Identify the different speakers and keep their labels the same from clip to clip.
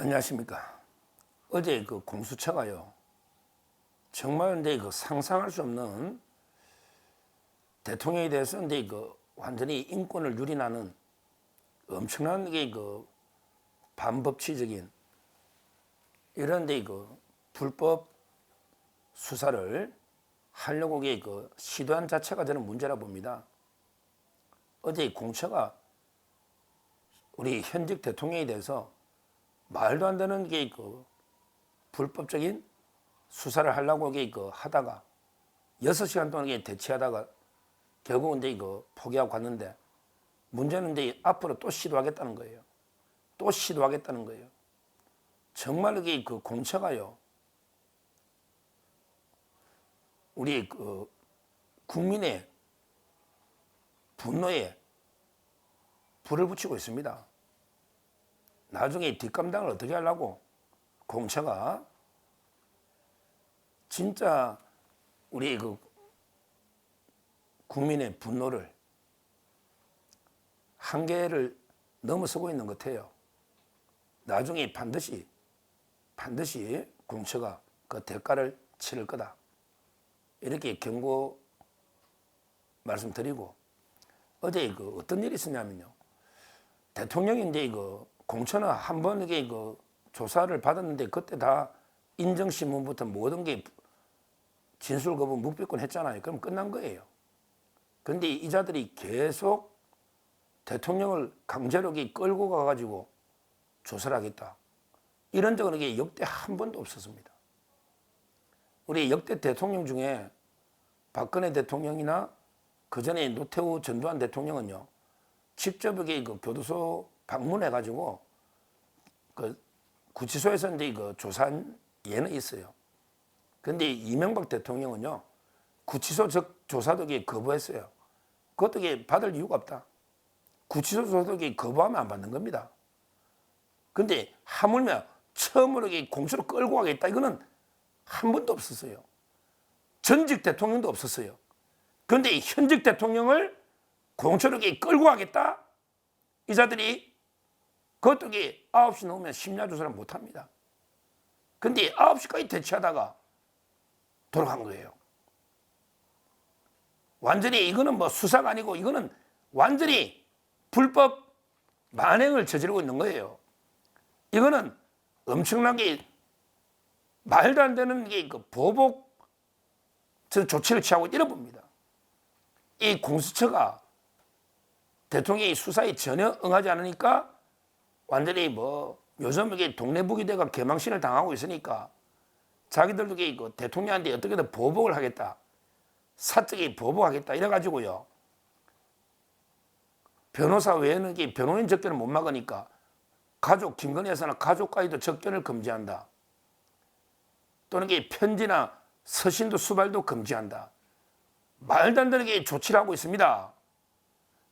Speaker 1: 안녕하십니까. 어제 그 공수처가요, 정말 근데 그 상상할 수 없는 대통령에 대해서 근데 그 완전히 인권을 유린하는 엄청난 그 반법치적인 이런 그 불법 수사를 하려고 그 시도한 자체가 저는 문제라 봅니다. 어제 공처가 우리 현직 대통령에 대해서 말도 안 되는 그 불법적인 수사를 하려고 그 하다가 6시간 동안 대치하다가 결국은 이제 이거 포기하고 갔는데, 문제는 이제 앞으로 또 시도하겠다는 거예요. 또 시도하겠다는 거예요. 정말 이게 그 공처가요, 우리 그 국민의 분노에 불을 붙이고 있습니다. 나중에 뒷감당을 어떻게 하려고 공처가 진짜 우리 그 국민의 분노를 한계를 넘어서고 있는 것 같아요. 나중에 반드시 공처가 그 대가를 치를 거다, 이렇게 경고 말씀드리고, 어제 그 어떤 일이 있었냐면요, 대통령이 이제 그 공처는 한 번 이게 그 조사를 받았는데 그때 다 인정신문부터 모든 게 진술 거부 묵비권 했잖아요. 그럼 끝난 거예요. 그런데 이자들이 계속 대통령을 강제로 끌고 가가지고 조사를 하겠다, 이런 적은 이게 역대 한 번도 없었습니다. 우리 역대 대통령 중에 박근혜 대통령이나 그 전에 노태우 전두환 대통령은요, 직접 그 교도소 방문해가지고 그 구치소에서 이제 그 조사한 예는 있어요. 그런데 이명박 대통령은요, 구치소 조사도 거부했어요. 그것도 받을 이유가 없다. 구치소 조사도 거부하면 안 받는 겁니다. 근데 하물며 처음으로 공수로 끌고 가겠다, 이거는 한 번도 없었어요. 전직 대통령도 없었어요. 그런데 현직 대통령을 공수로 끌고 가겠다? 이자들이 그것도 9시 넘으면 심야 조사를 못 합니다. 근데 9시까지 대치하다가 돌아간 거예요. 완전히 이거는 뭐 수사가 아니고 이거는 완전히 불법 만행을 저지르고 있는 거예요. 이거는 엄청나게 말도 안 되는 그 보복 조치를 취하고 이래 봅니다. 이 공수처가 대통령이 수사에 전혀 응하지 않으니까 완전히 뭐 요즘 이게 동네북이대가 개망신을 당하고 있으니까 자기들도 그 대통령한테 어떻게든 보복을 하겠다, 사적인 보복하겠다 이래가지고요, 변호사 외에는 변호인 접견을 못 막으니까 가족, 김건희 여사나 가족과의도 접견을 금지한다, 또는 편지나 서신도 수발도 금지한다, 말도 안 되는 조치를 하고 있습니다.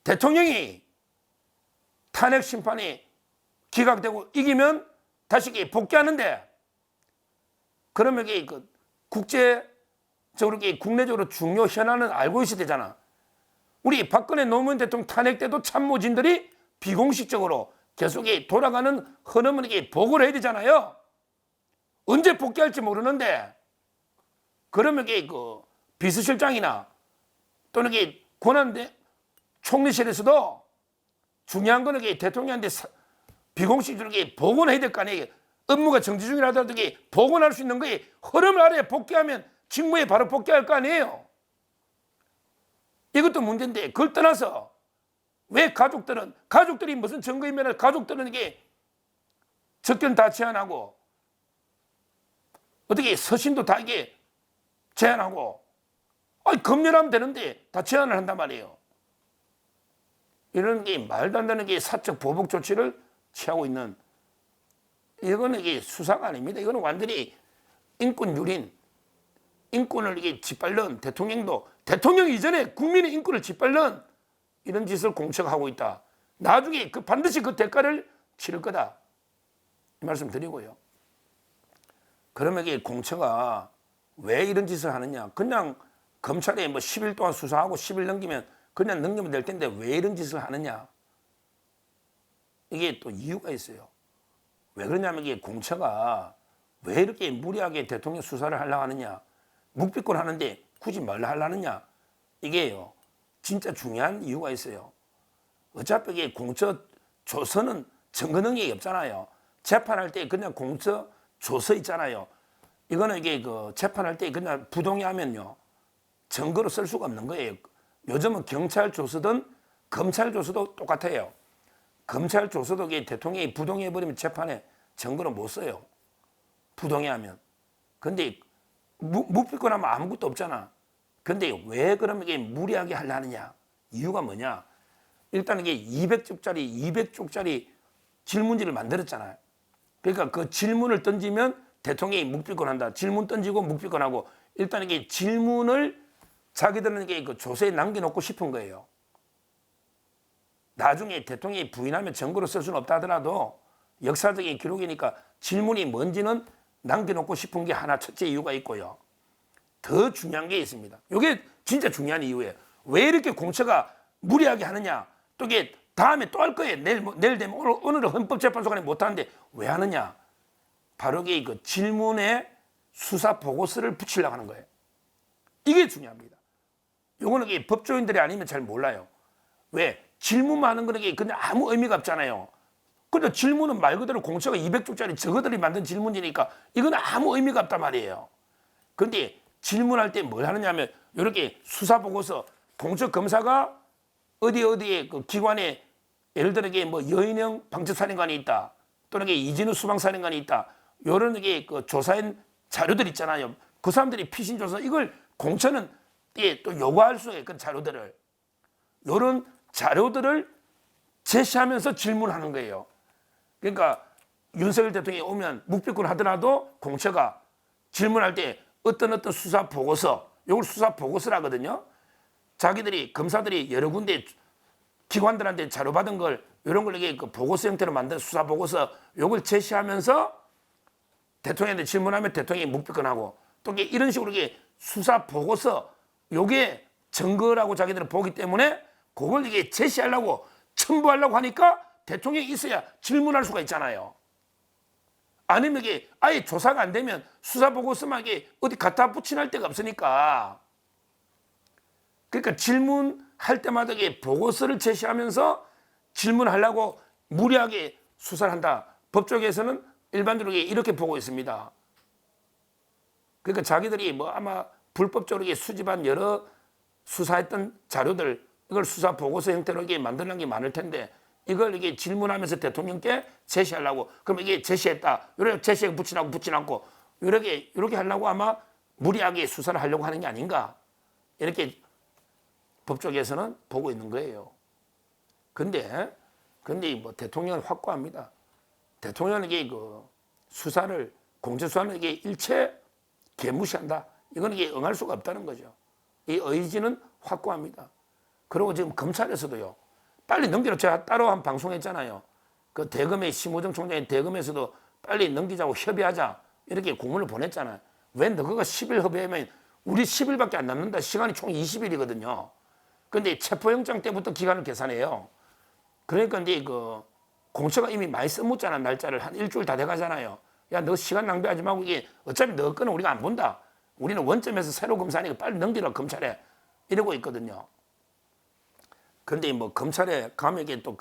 Speaker 1: 대통령이 탄핵 심판이 기각되고 이기면 다시 복귀하는데, 그러면 그 국제적으로 국내적으로 중요 현안은 알고 있어야 되잖아. 우리 박근혜 노무현 대통령 탄핵 때도 참모진들이 비공식적으로 계속 돌아가는 흐름은 보고를 해야 되잖아요. 언제 복귀할지 모르는데, 그러면 그 비서실장이나 또는 권한대 총리실에서도 중요한 거는 대통령한테 비공식적으로 보고는 해야 될 거 아니에요. 업무가 정지 중이라 하더라도 보고할 수 있는 거에 흐름을 알아야 복귀하면 직무에 바로 복귀할 거 아니에요. 이것도 문제인데, 그걸 떠나서 왜 가족들이 무슨 증거인멸을, 가족들은 접견 다 제한하고 어떻게 서신도 다 제한하고, 검열하면 되는데 다 제한을 한단 말이에요. 이런 말도 안 되는 사적 보복 조치를 취하고 있는, 이거는 수사가 아닙니다. 이거는 완전히 인권 유린, 인권을 짓밟는, 대통령 이전에 국민의 인권을 짓밟는 이런 짓을 공처가 하고 있다. 나중에 반드시 그 대가를 치를 거다, 이 말씀 드리고요. 그러면 공처가 왜 이런 짓을 하느냐? 그냥 검찰에 뭐 10일 동안 수사하고 10일 넘기면 그냥 넘기면 될 텐데 왜 이런 짓을 하느냐? 이게 또 이유가 있어요. 왜 그러냐면 이게 공처가 왜 이렇게 무리하게 대통령 수사를 하려고 하느냐, 묵비권 하는데 굳이 말로 하려느냐, 이게요 진짜 중요한 이유가 있어요. 어차피 이게 공처 조서는 증거 능력이 없잖아요. 재판할 때 그냥 공처 조서 있잖아요. 이거는 이게 그 재판할 때 그냥 부동의하면요 증거로 쓸 수가 없는 거예요. 요즘은 경찰 조서든 검찰 조서도 똑같아요. 검찰 조서도 이게 대통령이 부동의해버리면 재판에 증거로 못 써요. 부동의하면. 근데 묵비권 하면 아무것도 없잖아. 근데 왜 그러면 이게 무리하게 하려느냐? 이유가 뭐냐? 일단 이게 200쪽짜리 질문지를 만들었잖아요. 그러니까 그 질문을 던지면 대통령이 묵비권 한다. 질문 던지고 묵비권 하고, 일단 이게 질문을 자기들은 이게 그 조서에 남겨놓고 싶은 거예요. 나중에 대통령이 부인하면 증거로 쓸 수는 없다 하더라도 역사적인 기록이니까 질문이 뭔지는 남겨놓고 싶은 게 하나 첫째 이유가 있고요. 더 중요한 게 있습니다. 이게 진짜 중요한 이유예요. 왜 이렇게 공처가 무리하게 하느냐? 또 이게 다음에 또 할 거예요. 내일 되면 오늘은 헌법재판소관이 못하는데 왜 하느냐? 바로 이게 그 질문에 수사 보고서를 붙이려고 하는 거예요. 이게 중요합니다. 요거는 이게 법조인들이 아니면 잘 몰라요. 왜? 질문만 하는 거는 그냥 아무 의미가 없잖아요. 근데 질문은 말 그대로 공처가 200쪽짜리 저거들이 만든 질문이니까 이건 아무 의미가 없단 말이에요. 근데 질문할 때 뭘 하느냐면 이렇게 수사 보고서 공처 검사가 어디에 그 기관에 예를 들어 이게 뭐 여인영 방첩사령관이 있다. 또는 이게 이진우 수방사령관이 있다. 요런 게 그 조사한 자료들 있잖아요. 그 사람들이 피신 조사 이걸 공처는 또 요구할 수 있는 그 자료들을 요런 자료들을 제시하면서 질문하는 거예요. 그러니까 윤석열 대통령이 오면 묵비권 하더라도 공처가 질문할 때 어떤 수사 보고서, 이걸 수사 보고서라거든요. 자기들이 검사들이 여러 군데 기관들한테 자료 받은 걸 이런 걸 이게 그 보고서 형태로 만든 수사 보고서 이걸 제시하면서 대통령한테 질문하면 대통령이 묵비권하고 또 이런 식으로 이게 수사 보고서 요게 증거라고 자기들은 보기 때문에 그걸 이게 제시하려고 첨부하려고 하니까 대통령이 있어야 질문할 수가 있잖아요. 아니면 이게 아예 조사가 안 되면 수사 보고서만 이게 어디 갖다 붙이할 데가 없으니까. 그러니까 질문할 때마다 이게 보고서를 제시하면서 질문하려고 무리하게 수사를 한다. 법조계에서는 일반적으로 이렇게 보고 있습니다. 그러니까 자기들이 뭐 아마 불법적으로 수집한 여러 수사했던 자료들 이걸 수사 보고서 형태로 이게 만드는 게 많을 텐데 이걸 이게 질문하면서 대통령께 제시하려고 그럼 이게 제시했다. 이렇게 제시해 붙이고 이렇게 하려고 아마 무리하게 수사를 하려고 하는 게 아닌가 이렇게 법조계에서는 보고 있는 거예요. 근데 뭐 대통령은 확고합니다. 대통령은 이게 그 수사를 공적 수사는 이게 일체 개무시한다. 이건 이게 응할 수가 없다는 거죠. 이 의지는 확고합니다. 그리고 지금 검찰에서도요. 빨리 넘기라. 제가 따로 한 방송했잖아요. 그 대검의 심호정 총장이 대검에서도 빨리 넘기자고 협의하자 이렇게 공문을 보냈잖아요. 왜 너가 10일 협의하면 우리 10일밖에 안 남는다. 시간이 총 20일이거든요. 근데 체포영장 때부터 기간을 계산해요. 그러니까 이제 그 공처가 이미 많이 써먹잖아. 날짜를 한 일주일 다 돼가잖아요. 야, 너 시간 낭비하지 말고 이게 어차피 너 거는 우리가 안 본다. 우리는 원점에서 새로 검사하니까 빨리 넘기라 검찰에 이러고 있거든요. 그런데 뭐 검찰에 가면 이게 또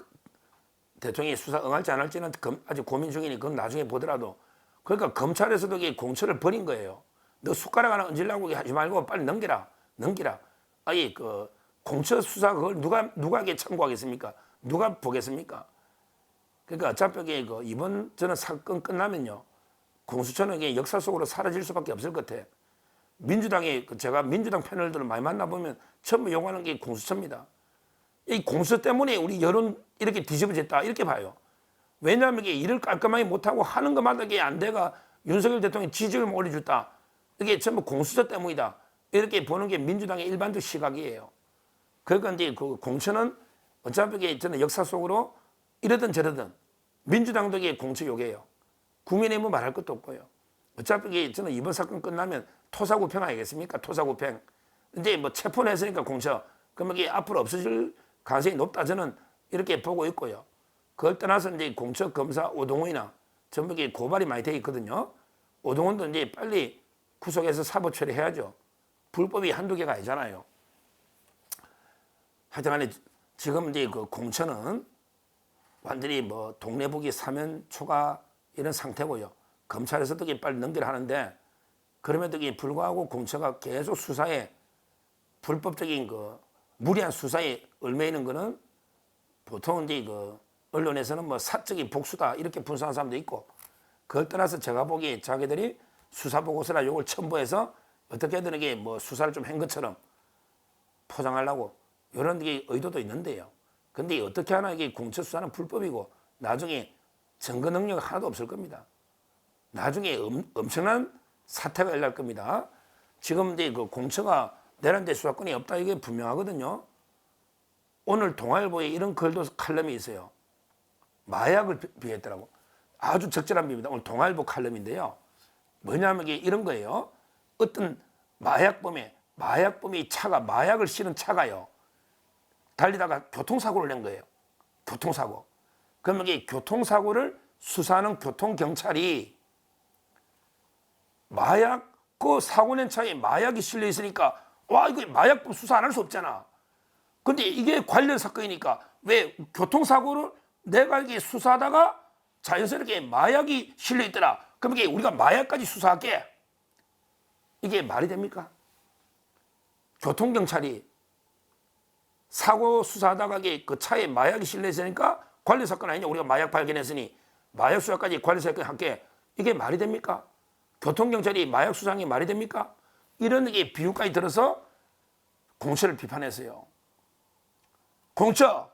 Speaker 1: 대통령이 수사 응할지 안 할지는 아직 고민 중이니 그건 나중에 보더라도 그러니까 검찰에서도 이게 공처를 버린 거예요. 너 숟가락 하나 얹으려고 하지 말고 빨리 넘기라. 아예 그 공처 수사 그걸 누가 참고하겠습니까? 누가 보겠습니까? 그러니까 어차피 그 이번 저는 사건 끝나면요. 공수처는 이게 역사 속으로 사라질 수밖에 없을 것 같아요. 민주당이 제가 민주당 패널들을 많이 만나보면 전부 요구하는 게 공수처입니다. 이 공수처 때문에 우리 여론 이렇게 뒤집어졌다 이렇게 봐요. 왜냐하면 이게 일을 깔끔하게 못하고 하는 것마다 이게 안 돼가 윤석열 대통령이 지지율 올려줬다. 이게 전부 공수처 때문이다. 이렇게 보는 게 민주당의 일반적 시각이에요. 그러니까 이제 그 공처는 어차피 저는 역사 속으로 이러든 저러든 민주당도 이게 공처 요구예요. 국민의힘은 말할 것도 없고요. 어차피 저는 이번 사건 끝나면 토사구팽 아니겠습니까? 토사구팽. 이제 뭐 체포는 했으니까 공처. 그러면 이게 앞으로 없어질 가능성이 높다 저는 이렇게 보고 있고요. 그걸 떠나서 이제 공처 검사 오동훈이나 전부 고발이 많이 돼 있거든요. 오동훈도 이제 빨리 구속해서 사법 처리해야죠. 불법이 한두 개가 아니잖아요. 하여튼간에 지금 이제 그 공천은 완전히 뭐 동네북이 사면 초과 이런 상태고요. 검찰에서도 빨리 넘기려 하는데 그럼에도 불구하고 공처가 계속 수사에 불법적인 그 무리한 수사에 얽매이는 거는 보통 이제 그 언론에서는 뭐 사적인 복수다 이렇게 분석하는 사람도 있고, 그걸 떠나서 제가 보기에 자기들이 수사 보고서나 요걸 첨부해서 어떻게든 이게 뭐 수사를 좀 한 것처럼 포장하려고 이런 게 의도도 있는데요. 근데 어떻게 하나 이게 공처 수사는 불법이고 나중에 증거 능력 하나도 없을 겁니다. 나중에 엄청난 사태가 일어날 겁니다. 지금 이제 그 공처가 내란대 수사권이 없다 이게 분명하거든요. 오늘 동아일보에 이런 글도 칼럼이 있어요. 마약을 비했더라고. 아주 적절한 비입니다. 오늘 동아일보 칼럼인데요. 뭐냐면 이게 이런 거예요. 어떤 마약범이 차가 마약을 실은 차가요. 달리다가 교통사고를 낸 거예요. 교통사고. 그러면 이게 교통사고를 수사하는 교통경찰이 그 사고 낸 차에 마약이 실려 있으니까 와 이거 마약범 수사 안 할 수 없잖아. 근데 이게 관련 사건이니까 왜 교통사고를 내가 이게 수사하다가 자연스럽게 마약이 실려 있더라. 그럼 이게 우리가 마약까지 수사할게. 이게 말이 됩니까? 교통경찰이 사고 수사하다가 그 차에 마약이 실려 있으니까 관련 사건 아니냐. 우리가 마약 발견했으니 마약 수사까지 관련 사건 함께. 이게 말이 됩니까? 교통경찰이 마약 수사한 게 말이 됩니까? 이런 게 비유까지 들어서 공처를 비판했어요. 공처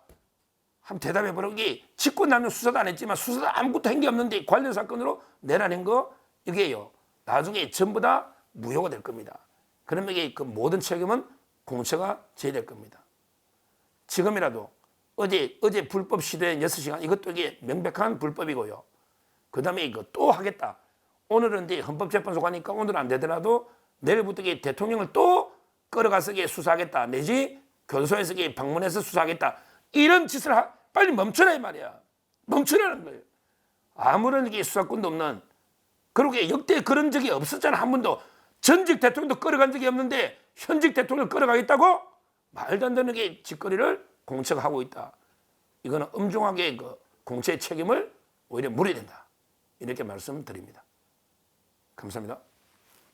Speaker 1: 한번 대답해 보라고. 직권남용 수사도 안 했지만 수사도 아무것도 한 게 없는데 관련 사건으로 내라낸 거 이게요. 나중에 전부 다 무효가 될 겁니다. 그러면 이게 그 모든 책임은 공처가 져야 될 겁니다. 지금이라도 어제 불법 시도에 6시간 이것도 이게 명백한 불법이고요. 그 다음에 이거 또 하겠다. 오늘은 이제 헌법재판소 가니까 오늘은 안 되더라도 내일부터 대통령을 또 끌어가서 수사하겠다. 내지 교도소에서 방문해서 수사하겠다. 이런 짓을 빨리 멈춰라 이 말이야. 멈추라는 거예요. 아무런 수사권도 없는, 그러게 역대 그런 적이 없었잖아. 한 번도 전직 대통령도 끌어간 적이 없는데 현직 대통령을 끌어가겠다고? 말도 안 되는 짓거리를 공처가 하고 있다. 이거는 엄중하게 그 공처의 책임을 오히려 물어야 된다. 이렇게 말씀드립니다. 감사합니다.